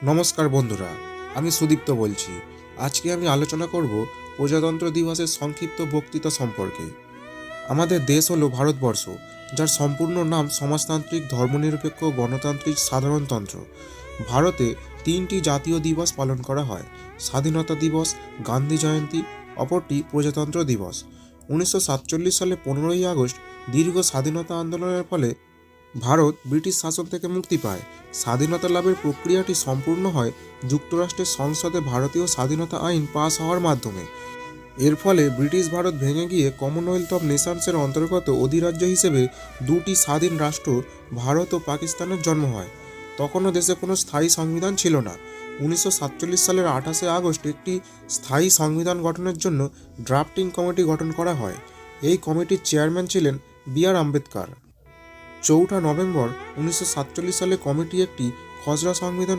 নমস্কার বন্ধুরা, আমি সুদীপ্ত বলছি। আজকে আমি আলোচনা করব প্রজাতন্ত্র দিবসের সংক্ষিপ্ত বক্তৃতা সম্পর্কে। আমাদের দেশ হলো ভারতবর্ষ, যার সম্পূর্ণ নাম সমাজতান্ত্রিক ধর্মনিরপেক্ষ গণতান্ত্রিক সাধারণতন্ত্র। ভারতে 3টি জাতীয় দিবস পালন করা হয়: স্বাধীনতা দিবস, গান্ধী জয়ন্তী, অপরটি প্রজাতন্ত্র দিবস। 1947 সালে 15ই আগস্ট দীর্ঘ স্বাধীনতা আন্দোলনের ফলে ভারত ব্রিটিশ শাসন থেকে মুক্তি পায়। স্বাধীনতা লাভের প্রক্রিয়াটি সম্পূর্ণ হয় যুক্তরাষ্ট্রের সংসদে ভারতীয় স্বাধীনতা আইন পাস হওয়ার মাধ্যমে। এর ফলে ব্রিটিশ ভারত ভেঙে গিয়ে কমনওয়েলথ অফ নেশনসের অন্তর্গত অধিরাজ্য হিসেবে দুটি স্বাধীন রাষ্ট্র ভারত ও পাকিস্তানের জন্ম হয়। তখনও দেশে কোনো স্থায়ী সংবিধান ছিল না। 1947 সালের 28শে আগস্ট একটি স্থায়ী সংবিধান গঠনের জন্য ড্রাফটিং কমিটি গঠন করা হয়। এই কমিটির চেয়ারম্যান ছিলেন বি.আর. আম্বেদকর। 4 নভেম্বর 1947 সালে কমিটি একটি খসড়া সংবিধান